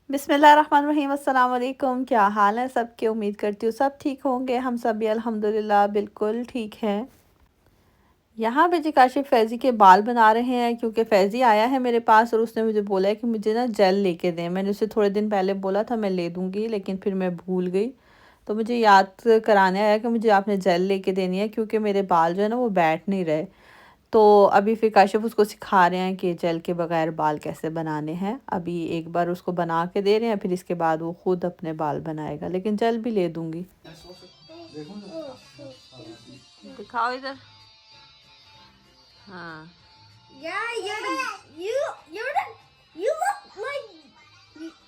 बिस्मिल्लाहिर्रहमानिर्रहीम अस्सलाम वालेकुम। क्या हाल है सबके? उम्मीद करती हूँ सब ठीक होंगे। हम सब भी अल्हम्दुलिल्लाह बिल्कुल ठीक हैं। यहाँ पे जी काशिफ़ फैज़ी के बाल बना रहे हैं क्योंकि फैज़ी आया है मेरे पास और उसने मुझे बोला है कि मुझे ना जेल लेके दें। मैंने उसे थोड़े दिन पहले बोला था मैं ले दूँगी, लेकिन फिर मैं भूल गई। तो मुझे याद कराने आया कि मुझे आपने जेल लेके देनी है क्योंकि मेरे बाल जो है ना वो बैठ नहीं रहे। तो अभी फिर काशिफ़ उसको सिखा रहे हैं कि जेल के बगैर बाल कैसे बनाने हैं। अभी एक बार उसको बना के दे रहे हैं, फिर इसके बाद वो खुद अपने बाल बनाएगा, लेकिन जेल भी ले दूंगी। दिखाओ इधर। हाँ। Yeah, you're the you look like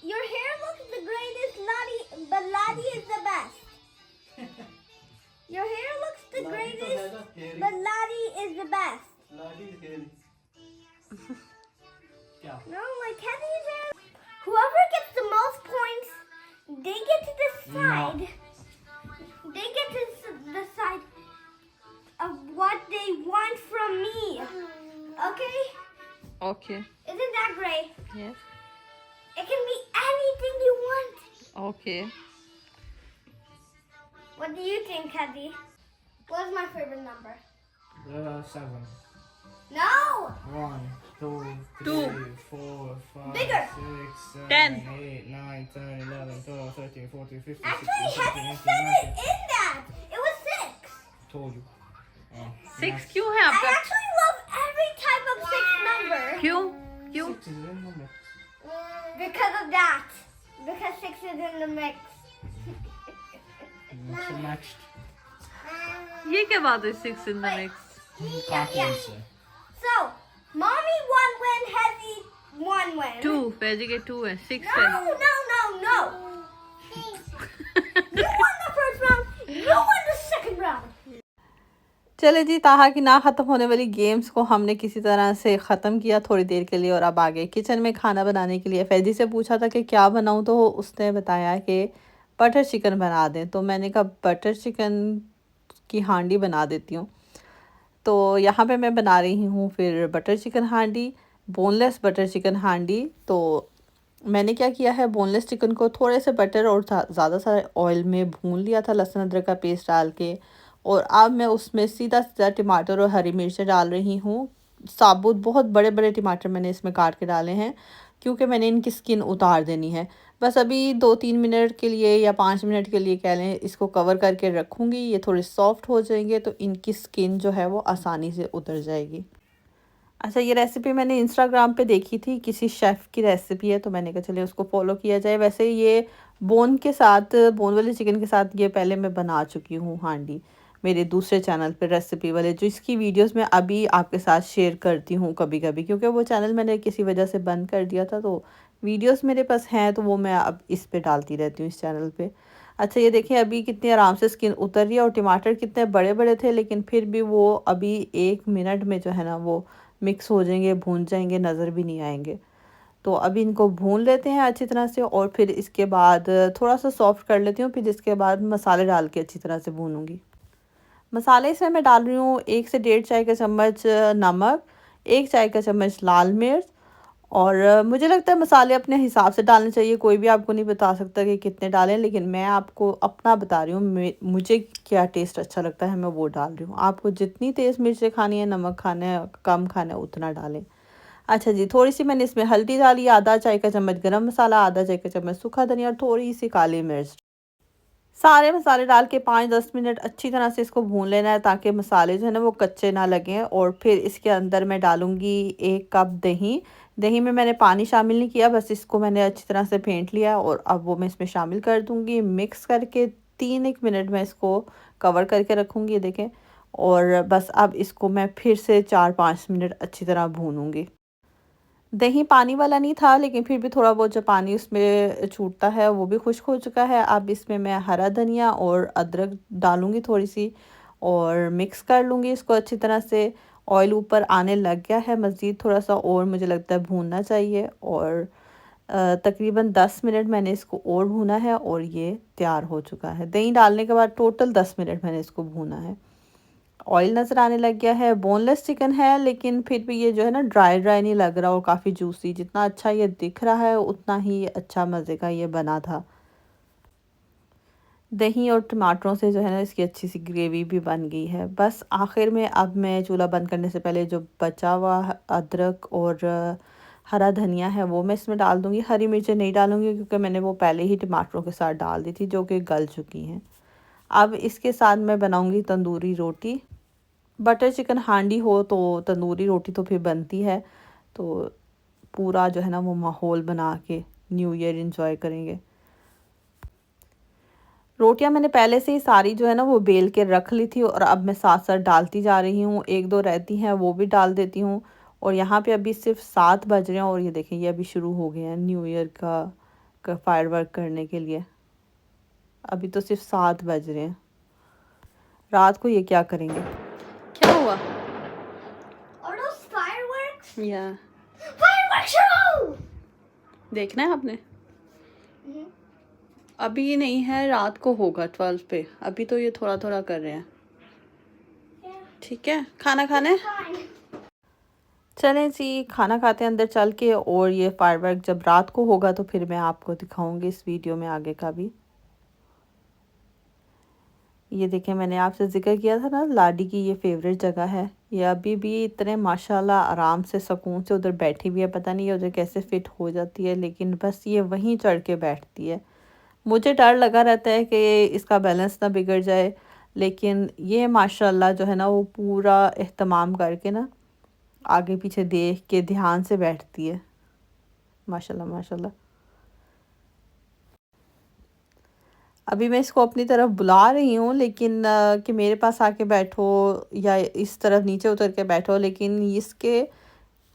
your hair looks the greatest, Lottie, but Lottie is the best. Your hair looks the greatest, but Lottie is the best. No, like Kenny's hair. Whoever gets the most points, they get to decide. They get to decide of what they want from me. Okay? Okay. Isn't that great? Yes. It can be anything you want. Okay. What do you think, Caddy? What's my favorite number? 7. No! 1, 2, Two. 3, 4, 5, Bigger. 6, 7, Ten. 8, 9, 10, 11, 12, 13, 14, 15, Actually, 16, 17, Caddy 18, said 19. it in that. It was 6. Told you. Oh, six next. क्यों है I आपका? actually love every type of 6 number. क्यों? क्यों? 6 is in the mix. Because of that. Because 6 is in the mix. So next. ये क्या बात है? Six in the mix. Can't yeah. answer. So, mommy won when Heavy won when. Two. फैज़ी के टू है, सिक्स No, है। no. You won the first round. You won the second round. चले जी, ताहा की ना ख़त्म होने वाली गेम्स को हमने किसी तरह से ख़त्म किया थोड़ी देर के लिए और अब आ गए किचन में खाना बनाने के लिए। फैजी से पूछा था कि क्या बनाऊं, तो उसने बताया कि बटर चिकन बना दें। तो मैंने कहा बटर चिकन की हांडी बना देती हूँ। तो यहाँ पे मैं बना रही हूँ फिर बटर चिकन हांडी, बोनलेस बटर चिकन हांडी। तो मैंने क्या किया है, बोनलेस चिकन को थोड़े से बटर और ज़्यादा सारे ऑयल में भून लिया था, लहसुन अदरक का पेस्ट डाल के। और अब मैं उसमें सीधा सीधा टमाटर और हरी मिर्चें डाल रही हूँ। साबुत बहुत बड़े बड़े टमाटर मैंने इसमें काट के डाले हैं क्योंकि मैंने इनकी स्किन उतार देनी है। बस अभी 2-3 मिनट के लिए या 5 मिनट के लिए कह लें, इसको कवर करके रखूँगी। ये थोड़े सॉफ्ट हो जाएंगे तो इनकी स्किन जो है वो आसानी से उतर जाएगी। अच्छा, ये रेसिपी मैंने इंस्टाग्राम पे देखी थी, किसी शेफ़ की रेसिपी है, तो मैंने कहा चलिए उसको फॉलो किया जाए। वैसे ये बोन के साथ, बोन वाले चिकन के साथ ये पहले मैं बना चुकी हूँ हांडी, मेरे दूसरे चैनल पे रेसिपी वाले, जो इसकी वीडियोस मैं अभी आपके साथ शेयर करती हूँ कभी कभी, क्योंकि वो चैनल मैंने किसी वजह से बंद कर दिया था। तो वीडियोस मेरे पास हैं तो वो मैं अब इस पे डालती रहती हूँ, इस चैनल पे। अच्छा, ये देखिए अभी कितनी आराम से स्किन उतर रही है और टमाटर कितने बड़े बड़े थे, लेकिन फिर भी वो अभी 1 मिनट में जो है ना वो मिक्स हो जाएंगे, भून जाएंगे, नज़र भी नहीं आएंगे। तो अभी इनको भून लेते हैं अच्छी तरह से और फिर इसके बाद थोड़ा सा सॉफ्ट कर लेती हूँ। फिर इसके बाद मसाले डाल के अच्छी तरह से भूनूंगी। मसाले इसमें मैं डाल रही हूँ 1 से 1.5 चाय का चम्मच नमक, 1 चाय का चम्मच लाल मिर्च। और मुझे लगता है मसाले अपने हिसाब से डालने चाहिए, कोई भी आपको नहीं बता सकता कि कितने डालें, लेकिन मैं आपको अपना बता रही हूँ, मुझे क्या टेस्ट अच्छा लगता है मैं वो डाल रही हूँ। आपको जितनी तेज़ मिर्चें खानी है, नमक खाना है, कम खाना है, उतना डालें। अच्छा जी, थोड़ी सी मैंने इसमें हल्दी डाली, आधा 1 चाय का चम्मच गरम मसाला, आधा 1 चाय का चम्मच सूखा धनिया और थोड़ी सी काली मिर्च। सारे मसाले डाल के 5-10 मिनट अच्छी तरह से इसको भून लेना है ताकि मसाले जो है ना वो कच्चे ना लगें। और फिर इसके अंदर मैं डालूँगी 1 कप दही। दही में मैंने पानी शामिल नहीं किया, बस इसको मैंने अच्छी तरह से फेंट लिया और अब वो मैं इसमें शामिल कर दूँगी। मिक्स करके 3-1 मिनट मैं इसको कवर करके रखूँगी, देखें। और बस अब इसको मैं फिर से 4-5 मिनट अच्छी तरह भूनूँगी। दही पानी वाला नहीं था, लेकिन फिर भी थोड़ा बहुत जो पानी उसमें छूटता है वो भी खुश्क हो चुका है। अब इसमें मैं हरा धनिया और अदरक डालूँगी थोड़ी सी और मिक्स कर लूँगी इसको अच्छी तरह से। ऑयल ऊपर आने लग गया है, मज़ीद थोड़ा-सा और मुझे लगता है भूनना चाहिए। और तकरीबन 10 मिनट मैंने इसको और भूना है और ये तैयार हो चुका है। दही डालने के बाद टोटल 10 मिनट मैंने इसको भूना है। ऑयल नज़र आने लग गया है। बोनलेस चिकन है लेकिन फिर भी ये जो है ना ड्राई ड्राई नहीं लग रहा और काफ़ी जूसी, जितना अच्छा ये दिख रहा है उतना ही अच्छा मज़े का ये बना था। दही और टमाटरों से जो है ना इसकी अच्छी सी ग्रेवी भी बन गई है। बस आखिर में अब मैं चूल्हा बंद करने से पहले जो बचा हुआ अदरक और हरा धनिया है वो मैं इसमें डाल दूँगी। हरी मिर्चें नहीं डालूँगी क्योंकि मैंने वो पहले ही टमाटरों के साथ डाल दी थी जो कि गल चुकी हैं। अब इसके साथ मैं बनाऊँगी तंदूरी रोटी। बटर चिकन हांडी हो तो तंदूरी रोटी तो फिर बनती है, तो पूरा जो है ना वो माहौल बना के न्यू ईयर एंजॉय करेंगे। रोटियां मैंने पहले से ही सारी जो है ना वो बेल के रख ली थी और अब मैं साथ साथ डालती जा रही हूँ। एक दो रहती हैं वो भी डाल देती हूँ। और यहाँ पे अभी सिर्फ 7 बज रहे हैं और ये देखें ये अभी शुरू हो गए हैं न्यू ईयर का फायरवर्क करने के लिए। अभी तो सिर्फ 7 बज रहे हैं। रात को ये क्या करेंगे? क्या हुआ? Are those fireworks? या Fireworks show! देखना है आपने? अभी नहीं है, रात को होगा 12 पे। अभी तो ये थोड़ा थोड़ा कर रहे हैं। ठीक है, खाना खाने Fine. चलें जी, खाना खाते हैं अंदर चल के। और ये फायरवर्क जब रात को होगा तो फिर मैं आपको दिखाऊंगी इस वीडियो में आगे का भी। ये देखें, मैंने आपसे जिक्र किया था ना लाडी की ये फेवरेट जगह है। ये अभी भी इतने माशाल्लाह आराम से सुकून से उधर बैठी हुई है। पता नहीं ये उधर कैसे फिट हो जाती है, लेकिन बस ये वहीं चढ़ के बैठती है। मुझे डर लगा रहता है कि इसका बैलेंस ना बिगड़ जाए, लेकिन ये माशाल्लाह जो है ना वो पूरा एहतमाम करके ना आगे पीछे देख के ध्यान से बैठती है। माशाल्लाह माशाल्लाह। अभी मैं इसको अपनी तरफ बुला रही हूँ, लेकिन कि मेरे पास आके बैठो या इस तरफ नीचे उतर के बैठो, लेकिन इसके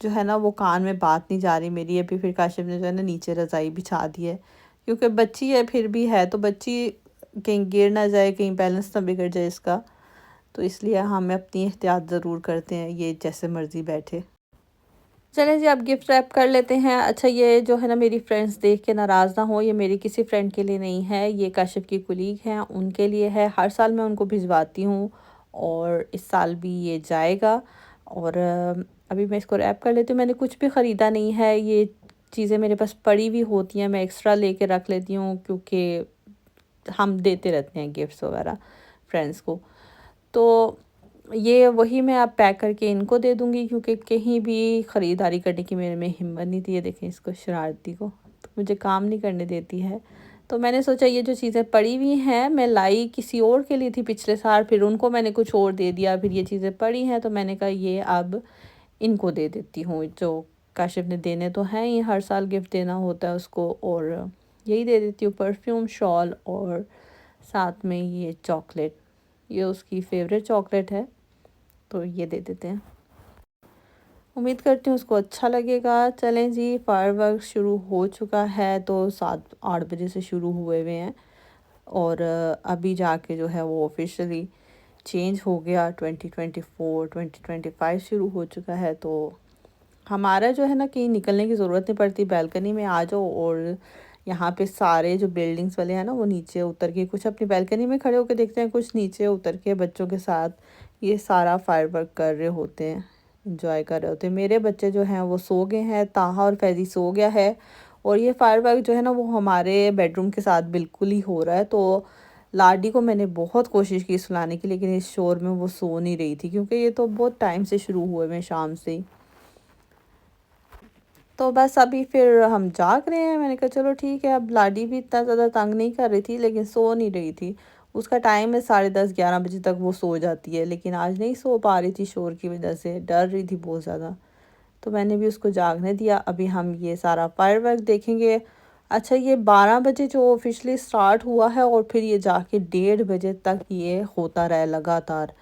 जो है ना वो कान में बात नहीं जा रही मेरी। अभी फिर काशिफ ने जो है ना नीचे रज़ाई बिछा दी है, क्योंकि बच्ची है फिर भी है तो बच्ची कहीं गिर ना जाए, कहीं बैलेंस ना बिगड़ जाए इसका, तो इसलिए हमें अपनी एहतियात ज़रूर करते हैं, ये जैसे मर्ज़ी बैठे। चलें जी, अब गिफ्ट रैप कर लेते हैं। अच्छा, ये जो है ना मेरी फ्रेंड्स देख के नाराज़ ना हो, ये मेरी किसी फ्रेंड के लिए नहीं है, ये काशिफ की कुलीग हैं उनके लिए है। हर साल मैं उनको भिजवाती हूँ और इस साल भी ये जाएगा। और अभी मैं इसको रैप कर लेती हूँ। मैंने कुछ भी ख़रीदा नहीं है, ये चीज़ें मेरे पास पड़ी हुई होती हैं, मैं एक्स्ट्रा लेके रख लेती हूँ क्योंकि हम देते रहते हैं गिफ्ट्स वगैरह फ्रेंड्स को। तो ये वही मैं अब पैक करके इनको दे दूँगी, क्योंकि कहीं भी ख़रीदारी करने की मेरे में हिम्मत नहीं थी। ये देखें इसको, शरारती को तो मुझे काम नहीं करने देती है। तो मैंने सोचा ये जो चीज़ें पड़ी हुई हैं मैं लाई किसी और के लिए थी पिछले साल, फिर उनको मैंने कुछ और दे दिया, फिर ये चीज़ें पड़ी हैं तो मैंने कहा ये अब इनको दे देती हूँ। जो काशिफ ने देने तो हैं, ये हर साल गिफ्ट देना होता है उसको, और यही दे देती हूँ, परफ्यूम, शॉल और साथ में ये चॉकलेट। ये उसकी फेवरेट चॉकलेट है तो ये दे देते हैं। उम्मीद करती हूँ उसको अच्छा लगेगा। चलें जी, फायरवर्क शुरू हो चुका है, तो 7-8 बजे से शुरू हुए हुए हैं और अभी जाके जो है वो ऑफिशियली चेंज हो गया। 2024-2025 शुरू हो चुका है, तो हमारा जो है ना कहीं निकलने की ज़रूरत नहीं पड़ती। बैल्कनी में आ जाओ और यहाँ पे सारे जो बिल्डिंग्स वाले हैं ना वो नीचे उतर के कुछ अपनी बैल्कनी में खड़े होकर देखते हैं, कुछ नीचे उतर के बच्चों के साथ ये सारा फायरवर्क कर रहे होते हैं, इंजॉय कर रहे होते हैं। मेरे बच्चे जो हैं वो सो गए हैं, ताहा और फैज़ी सो गया है, और ये फायरवर्क जो है ना वो हमारे बेडरूम के साथ बिल्कुल ही हो रहा है। तो लाडी को मैंने बहुत कोशिश की सुलाने की, लेकिन इस शोर में वो सो नहीं रही थी, क्योंकि ये तो बहुत टाइम से शुरू हुए हुए शाम से ही। तो बस अभी फिर हम जाग रहे हैं। मैंने कहा चलो ठीक है। अब लाडी भी इतना ज़्यादा तंग नहीं कर रही थी, लेकिन सो नहीं रही थी। उसका टाइम है 10:30-11 बजे तक वो सो जाती है, लेकिन आज नहीं सो पा रही थी शोर की वजह से, डर रही थी बहुत ज़्यादा। तो मैंने भी उसको जागने दिया। अभी हम ये सारा फायरवर्क देखेंगे। अच्छा, ये 12 बजे जो ऑफिशियली स्टार्ट हुआ है और फिर ये जाके 1:30 बजे तक ये होता रहा लगातार।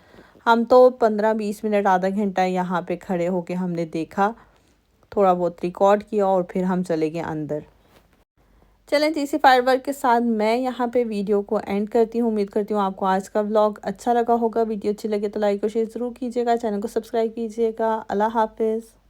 हम तो 15-20 मिनट, आधा घंटा यहाँ पे खड़े होके हमने देखा, थोड़ा बहुत रिकॉर्ड किया और फिर हम चले गए अंदर। चलें जी, इसी फायरवर्क के साथ मैं यहाँ पे वीडियो को एंड करती हूँ। उम्मीद करती हूँ आपको आज का व्लॉग अच्छा लगा होगा। वीडियो अच्छी लगे तो लाइक और शेयर ज़रूर कीजिएगा, चैनल को सब्सक्राइब कीजिएगा। अल्लाह हाफिज़।